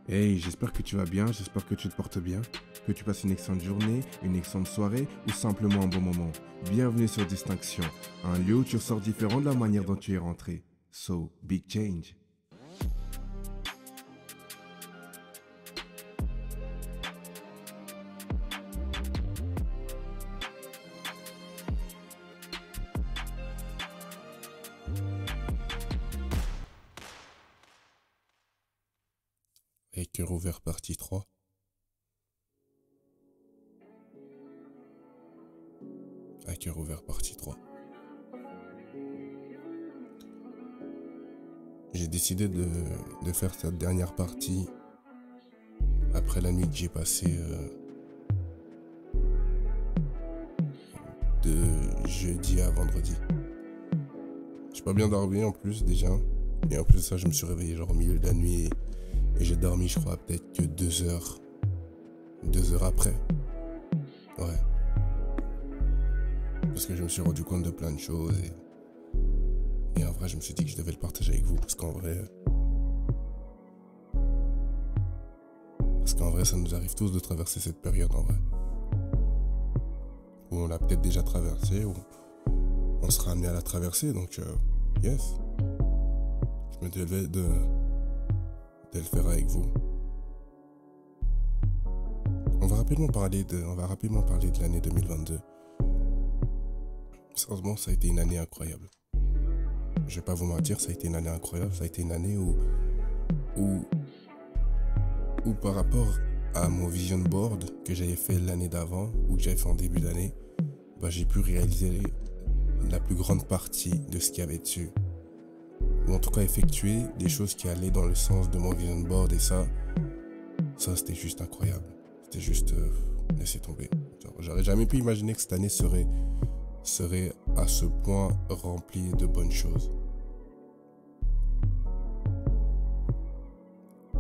Hey, j'espère que tu vas bien, j'espère que tu te portes bien, que tu passes une excellente journée, une excellente soirée ou simplement un bon moment. Bienvenue sur Distinction, un lieu où tu ressors différent de la manière dont tu es rentré. So, big change. Et cœur ouvert partie 3. À cœur ouvert partie 3. J'ai décidé de faire cette dernière partie après la nuit que j'ai passée de jeudi à vendredi. J'ai pas bien dormi en plus déjà. Et en plus de ça, je me suis réveillé genre au milieu de la nuit et j'ai dormi, je crois, peut-être que 2 heures. 2 heures après. Ouais. Parce que je me suis rendu compte de plein de choses et en vrai, je me suis dit que je devais le partager avec vous parce qu'en vrai, ça nous arrive tous de traverser cette période en vrai. Où on l'a peut-être déjà traversé, ou on sera amené à la traverser, donc yes. Je me devais de le faire avec vous. On va rapidement parler de l'année 2022. Sérieusement, ça a été une année incroyable. Je vais pas vous mentir, ça a été une année incroyable. Ça a été une année où par rapport à mon vision board que j'avais fait l'année d'avant, ou que j'avais fait en début d'année, j'ai pu réaliser la plus grande partie de ce qu'il y avait dessus. Ou en tout cas effectuer des choses qui allaient dans le sens de mon vision board, et ça c'était juste incroyable. C'était juste laisser tomber. J'aurais jamais pu imaginer que cette année serait à ce point remplie de bonnes choses.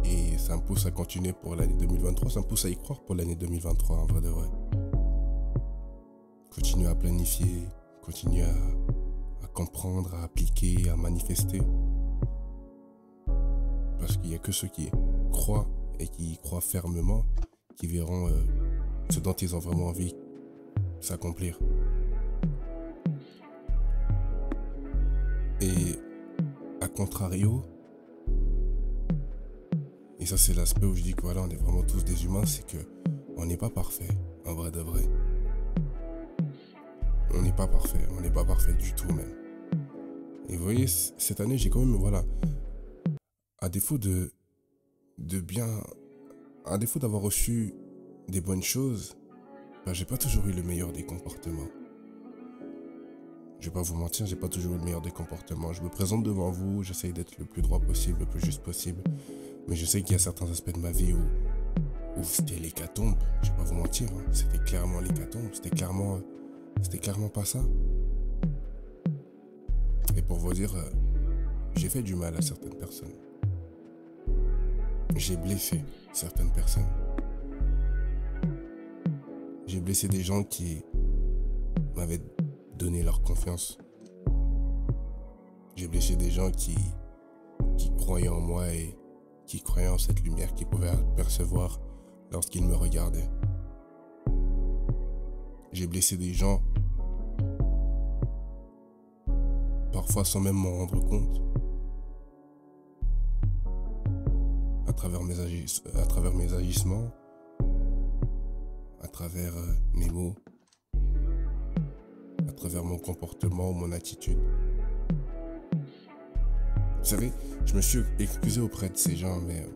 Et ça me pousse à continuer pour l'année 2023, ça me pousse à y croire pour l'année 2023 en vrai de vrai. Continuer à planifier, continuer à comprendre, à appliquer, à manifester. Parce qu'il n'y a que ceux qui croient et qui y croient fermement qui verront ce dont ils ont vraiment envie s'accomplir. Et à contrario, et ça c'est l'aspect où je dis que voilà, on est vraiment tous des humains, c'est que on n'est pas parfait, en vrai de vrai. On n'est pas parfait du tout même. Et vous voyez, cette année j'ai quand même, voilà, à défaut d'avoir reçu des bonnes choses, j'ai pas toujours eu le meilleur des comportements. Je vais pas vous mentir, j'ai pas toujours eu le meilleur des comportements. Je me présente devant vous, j'essaye d'être le plus droit possible, le plus juste possible. Mais je sais qu'il y a certains aspects de ma vie où c'était l'hécatombe. Je vais pas vous mentir, hein. C'était clairement l'hécatombe. C'était clairement pas ça. Et pour vous dire, j'ai fait du mal à certaines personnes. J'ai blessé certaines personnes. J'ai blessé des gens qui m'avaient donné leur confiance. J'ai blessé des gens qui croyaient en moi et qui croyaient en cette lumière qu'ils pouvaient percevoir lorsqu'ils me regardaient. J'ai blessé des gens parfois sans même m'en rendre compte, à travers mes agissements, à travers mes mots, à travers mon comportement ou mon attitude. Vous savez, je me suis excusé auprès de ces gens, mais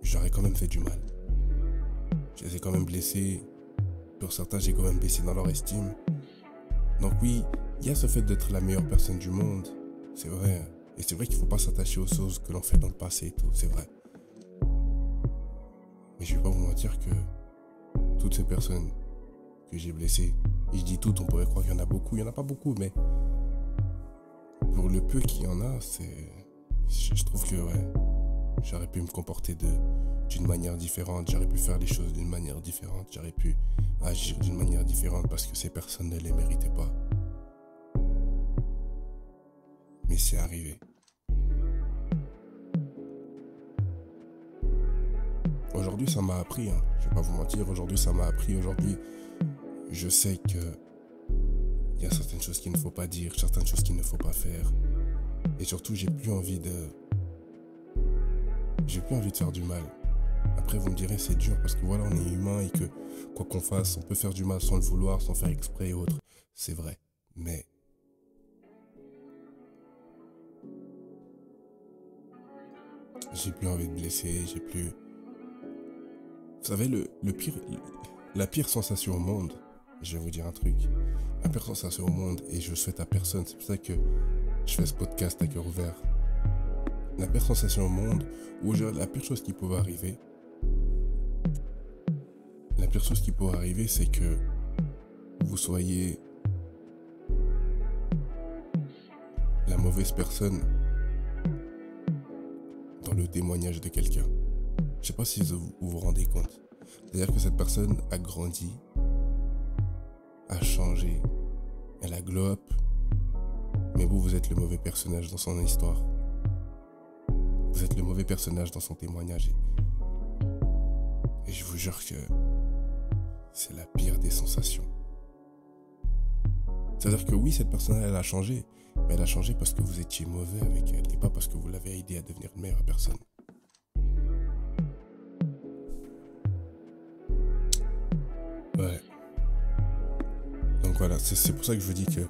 j'aurais quand même fait du mal. Je les ai quand même blessés. Pour certains, j'ai quand même baissé dans leur estime. Donc oui, il y a ce fait d'être la meilleure personne du monde, c'est vrai. Et c'est vrai qu'il ne faut pas s'attacher aux choses que l'on fait dans le passé et tout, c'est vrai. Mais je ne vais pas vous mentir que toutes ces personnes que j'ai blessées, et je dis toutes, on pourrait croire qu'il y en a beaucoup, il n'y en a pas beaucoup, mais pour le peu qu'il y en a, je trouve que ouais, j'aurais pu me comporter d'une manière différente, j'aurais pu faire les choses d'une manière différente, j'aurais pu agir d'une manière différente parce que ces personnes ne les méritaient pas. Mais c'est arrivé. aujourd'hui, ça m'a appris, hein. Je vais pas vous mentir, aujourd'hui, ça m'a appris. Aujourd'hui, je sais que il y a certaines choses qu'il ne faut pas dire, certaines choses qu'il ne faut pas faire. Et surtout, j'ai plus envie de faire du mal. Après, vous me direz, c'est dur parce que voilà, on est humain et que quoi qu'on fasse, on peut faire du mal sans le vouloir, sans faire exprès et autres. C'est vrai. Mais j'ai plus envie de blesser, j'ai plus... Vous savez, la pire sensation au monde, je vais vous dire un truc, la pire sensation au monde, et je le souhaite à personne, c'est pour ça que je fais ce podcast à cœur ouvert. La pire sensation au monde, ou la pire chose qui pouvait arriver, c'est que vous soyez la mauvaise personne dans le témoignage de quelqu'un. Je sais pas si vous vous rendez compte. C'est-à-dire que cette personne a grandi, a changé, elle a glow up, mais vous êtes le mauvais personnage dans son histoire. Vous êtes le mauvais personnage dans son témoignage. Et je vous jure que c'est la pire des sensations. C'est-à-dire que oui, cette personne, elle a changé, mais elle a changé parce que vous étiez mauvais avec elle et pas parce que vous l'avez aidé à devenir une meilleure personne. Ouais. Donc voilà, c'est pour ça que je vous dis que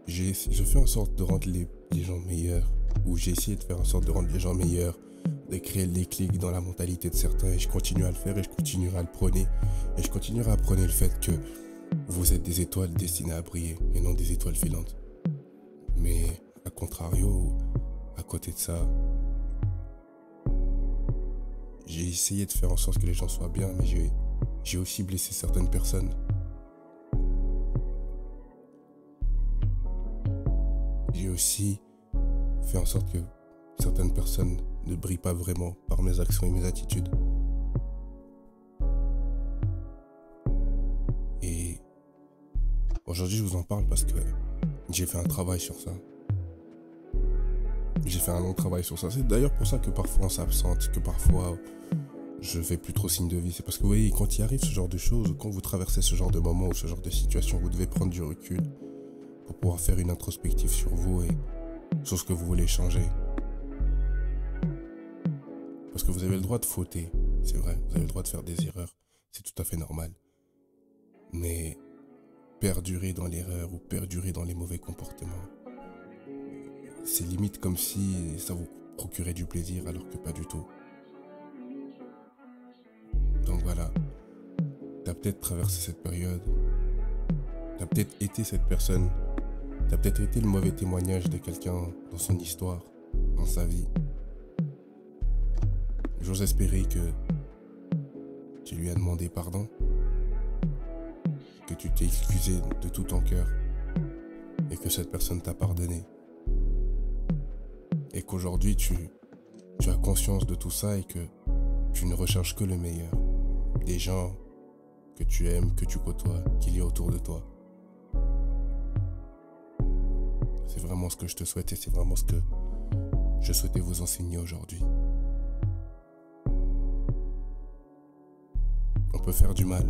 je fais en sorte de rendre les gens meilleurs, ou j'ai essayé de faire en sorte de rendre les gens meilleurs, de créer les clics dans la mentalité de certains, et je continue à le faire et je continuerai à le prôner. Et je continuerai à prôner le fait que vous êtes des étoiles destinées à briller et non des étoiles filantes. Mais à contrario, à côté de ça, j'ai essayé de faire en sorte que les gens soient bien, mais j'ai aussi blessé certaines personnes. J'ai aussi fait en sorte que certaines personnes ne brillent pas vraiment par mes actions et mes attitudes. Et aujourd'hui, je vous en parle parce que j'ai fait un travail sur ça. J'ai fait un long travail sur ça. C'est d'ailleurs pour ça que parfois on s'absente, que parfois je fais plus trop signe de vie. C'est parce que vous voyez, quand il arrive ce genre de choses, quand vous traversez ce genre de moments ou ce genre de situation, vous devez prendre du recul pour pouvoir faire une introspective sur vous et sur ce que vous voulez changer. Parce que vous avez le droit de fauter, c'est vrai, vous avez le droit de faire des erreurs, c'est tout à fait normal. Mais perdurer dans l'erreur ou perdurer dans les mauvais comportements, c'est limite comme si ça vous procurait du plaisir alors que pas du tout. Donc voilà, t'as peut-être traversé cette période, t'as peut-être été cette personne, t'as peut-être été le mauvais témoignage de quelqu'un dans son histoire, dans sa vie. J'ose espérer que tu lui as demandé pardon, que tu t'es excusé de tout ton cœur et que cette personne t'a pardonné. Et qu'aujourd'hui tu as conscience de tout ça et que tu ne recherches que le meilleur. Des gens que tu aimes, que tu côtoies, qu'il y a autour de toi. C'est vraiment ce que je te souhaite et c'est vraiment ce que je souhaitais vous enseigner aujourd'hui. On peut faire du mal,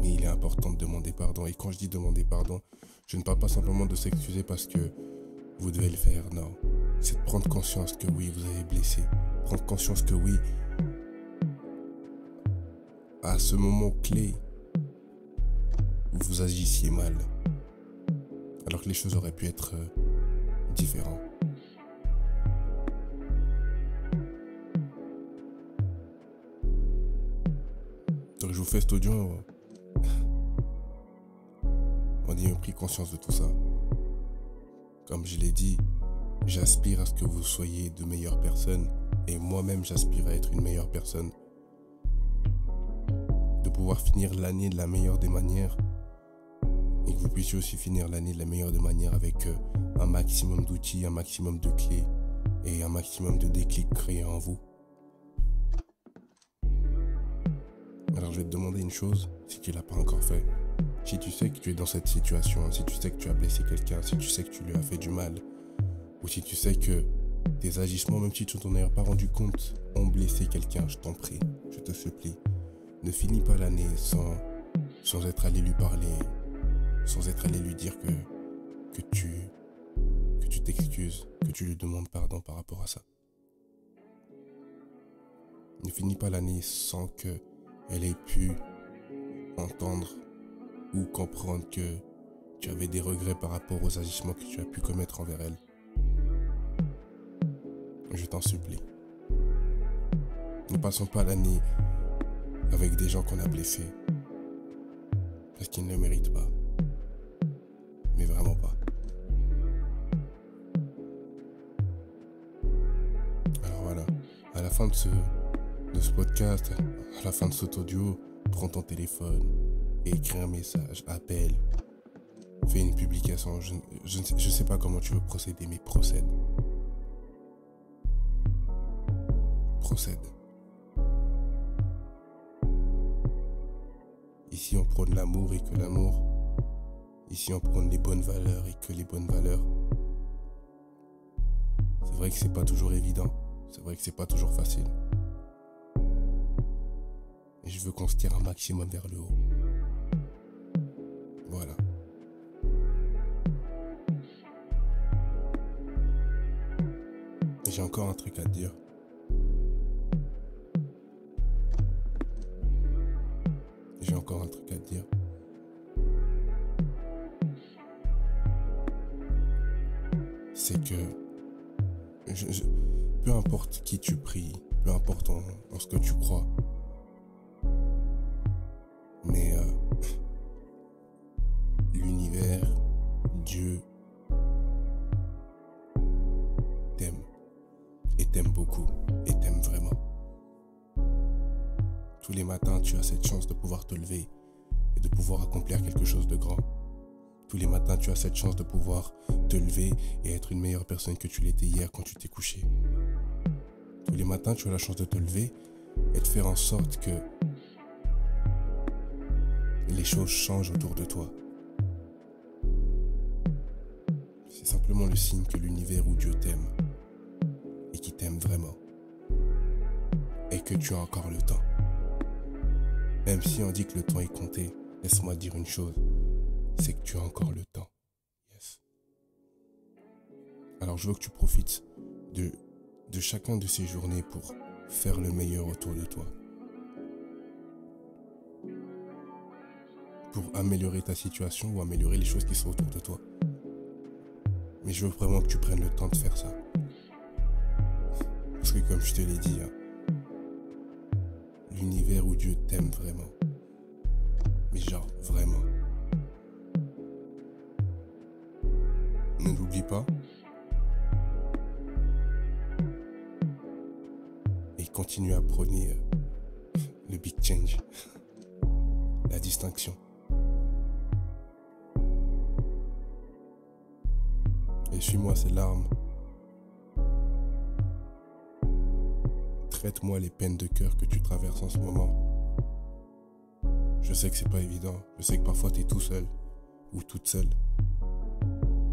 mais il est important de demander pardon. Et quand je dis demander pardon, je ne parle pas simplement de s'excuser parce que vous devez le faire, non. C'est de prendre conscience que oui, vous avez blessé. Prendre conscience que oui, à ce moment clé, vous agissiez mal, alors que les choses auraient pu être différentes. Donc je vous fais cet audio en ayant pris conscience de tout ça. Comme je l'ai dit, j'aspire à ce que vous soyez de meilleures personnes et moi-même j'aspire à être une meilleure personne. De pouvoir finir l'année de la meilleure des manières et que vous puissiez aussi finir l'année de la meilleure des manières avec un maximum d'outils, un maximum de clés et un maximum de déclics créés en vous. Alors je vais te demander une chose, si tu ne l'as pas encore fait. Si tu sais que tu es dans cette situation, si tu sais que tu as blessé quelqu'un, si tu sais que tu lui as fait du mal, ou si tu sais que Tes agissements, même si tu t'en es pas rendu compte, ont blessé quelqu'un. Je t'en prie, je te supplie. Ne finis pas l'année sans être allé lui parler, sans être allé lui dire que tu t'excuses, que tu lui demandes pardon par rapport à ça. Ne finis pas l'année sans qu'elle ait pu entendre ou comprendre que tu avais des regrets par rapport aux agissements que tu as pu commettre envers elle. Je t'en supplie. Ne passons pas l'année avec des gens qu'on a blessés. Parce qu'ils ne le méritent pas. Mais vraiment pas. Alors voilà, à la fin de ce podcast, à la fin de cet audio, prends ton téléphone et écris un message, appelle, fais une publication. Je sais pas comment tu veux procéder, mais procède. Procède. Ici on prône l'amour et que l'amour, ici on prône les bonnes valeurs et que les bonnes valeurs. C'est vrai que c'est pas toujours évident, c'est vrai que c'est pas toujours facile. Et je veux qu'on se tire un maximum vers le haut. Voilà. Et j'ai encore un truc à te dire. J'ai encore un truc à te dire. C'est que peu importe qui tu pries, peu importe en ce que tu crois, mais l'univers, Dieu t'aime et t'aime beaucoup et t'aime vraiment. Tous les matins, tu as cette chance de pouvoir te lever et de pouvoir accomplir quelque chose de grand. Tous les matins, tu as cette chance de pouvoir te lever et être une meilleure personne que tu l'étais hier quand tu t'es couché. Tous les matins, tu as la chance de te lever et de faire en sorte que les choses changent autour de toi. C'est simplement le signe que l'univers ou Dieu t'aime et qu'il t'aime vraiment et que tu as encore le temps. Même si on dit que le temps est compté, laisse-moi dire une chose, c'est que tu as encore le temps. Yes. Alors je veux que tu profites de chacun de ces journées pour faire le meilleur autour de toi. Pour améliorer ta situation ou améliorer les choses qui sont autour de toi. Mais je veux vraiment que tu prennes le temps de faire ça. Parce que comme je te l'ai dit, l'univers où Dieu t'aime vraiment. Mais genre vraiment. Ne l'oublie pas. Et continue à prôner le big change. La distinction. Essuie-moi ces larmes. Traite-moi les peines de cœur que tu traverses en ce moment. Je sais que c'est pas évident. Je sais que parfois tu es tout seul ou toute seule.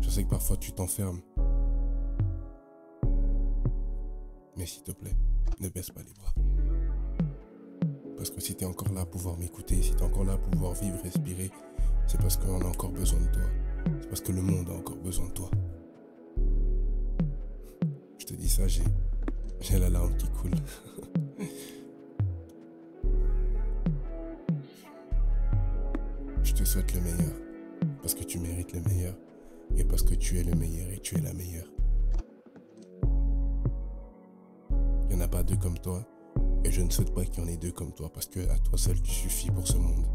Je sais que parfois tu t'enfermes. Mais s'il te plaît, ne baisse pas les bras. Parce que si tu es encore là à pouvoir m'écouter, si tu es encore là à pouvoir vivre, respirer, c'est parce qu'on a encore besoin de toi. C'est parce que le monde a encore besoin de toi. Je te dis ça, j'ai la larme qui coule. Je te souhaite le meilleur. Parce que tu mérites le meilleur. Et parce que tu es le meilleur et tu es la meilleure. Il n'y en a pas deux comme toi. Et je ne souhaite pas qu'il y en ait deux comme toi. Parce que à toi seul tu suffis pour ce monde.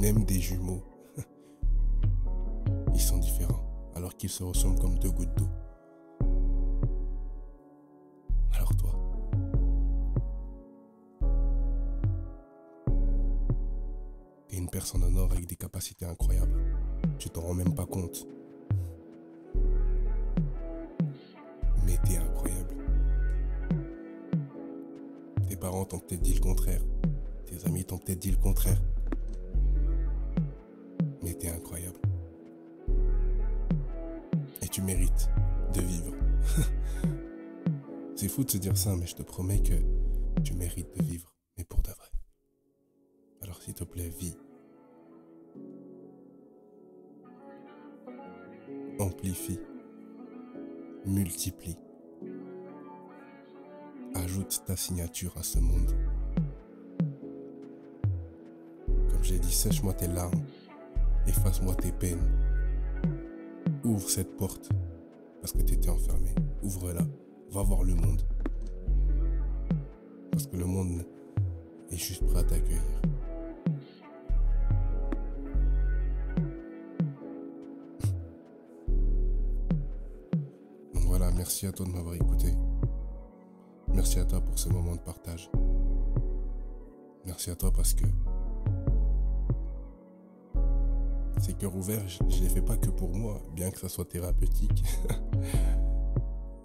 Même des jumeaux. Ils sont différents. Alors qu'ils se ressemblent comme deux gouttes d'eau. Alors toi, t'es une personne en or avec des capacités incroyables. Tu t'en rends même pas compte. Mais t'es incroyable. Tes parents t'ont peut-être dit le contraire. Tes amis t'ont peut-être dit le contraire. Mais t'es incroyable. Et tu mérites de vivre. C'est fou de se dire ça, mais je te promets que tu mérites de vivre, mais pour de vrai. Alors s'il te plaît, vis. Amplifie. Multiplie. Ajoute ta signature à ce monde. Comme j'ai dit, sèche-moi tes larmes. Efface-moi tes peines. Ouvre cette porte. Parce que tu étais enfermé. Ouvre-la. Va voir le monde. Parce que le monde est juste prêt à t'accueillir. Donc voilà, merci à toi de m'avoir écouté. Merci à toi pour ce moment de partage. Merci à toi parce que ces cœurs ouverts, je les fais pas que pour moi, bien que ça soit thérapeutique.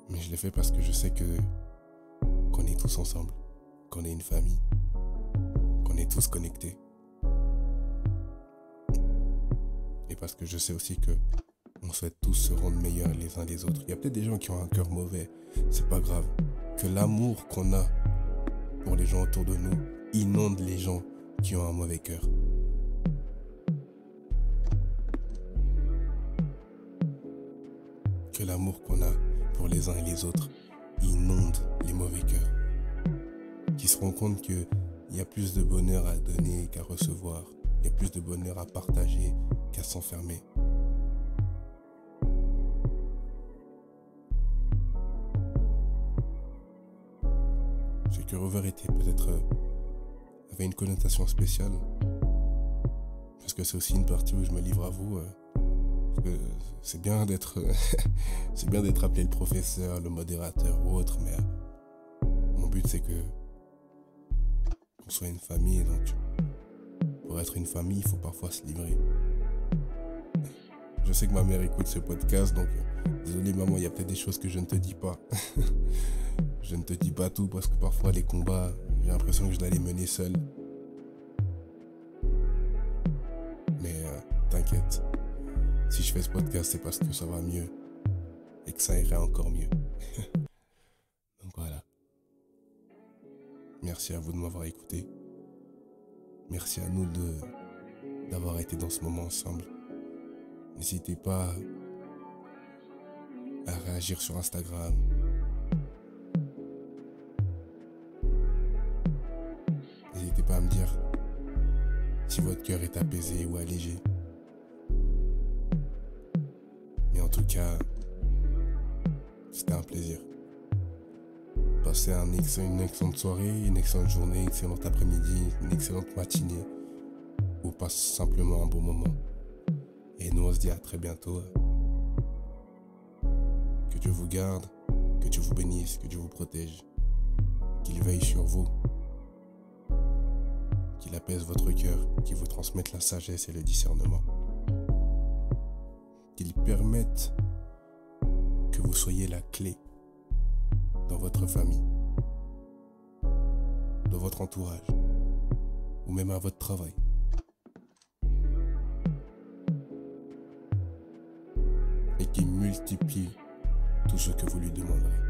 Mais je les fais parce que je sais qu'on est tous ensemble, qu'on est une famille, qu'on est tous connectés. Et parce que je sais aussi que on souhaite tous se rendre meilleurs les uns les autres. Il y a peut-être des gens qui ont un cœur mauvais, c'est pas grave. Que l'amour qu'on a pour les gens autour de nous inonde les gens qui ont un mauvais cœur. Que l'amour qu'on a pour les uns et les autres inonde les mauvais cœurs. Qui se rendent compte qu'il y a plus de bonheur à donner qu'à recevoir. Il y a plus de bonheur à partager qu'à s'enfermer. Ce cœur ouvert avait une connotation spéciale. Parce que c'est aussi une partie où je me livre à vous. C'est bien d'être appelé le professeur, le modérateur ou autre, mais mon but c'est qu'on soit une famille. Donc pour être une famille, il faut parfois se livrer. Je sais que ma mère écoute ce podcast, donc désolé maman, il y a peut-être des choses que je ne te dis pas. Je ne te dis pas tout parce que parfois les combats, j'ai l'impression que je dois les mener seul. Mais t'inquiète, si je fais ce podcast, c'est parce que ça va mieux et que ça irait encore mieux. Donc voilà. Merci à vous de m'avoir écouté. Merci à nous d'avoir été dans ce moment ensemble. N'hésitez pas à réagir sur Instagram. N'hésitez pas à me dire si votre cœur est apaisé ou allégé. Mais en tout cas, c'était un plaisir. Passez une excellente soirée, une excellente journée, une excellente après-midi, une excellente matinée. Ou passe simplement un bon moment. Et nous on se dit à très bientôt. Que Dieu vous garde, que Dieu vous bénisse, que Dieu vous protège. Qu'il veille sur vous. Qu'il apaise votre cœur, qu'il vous transmette la sagesse et le discernement. Qu'il permette que vous soyez la clé dans votre famille, dans votre entourage, ou même à votre travail. Et qu'il multiplie tout ce que vous lui demanderez.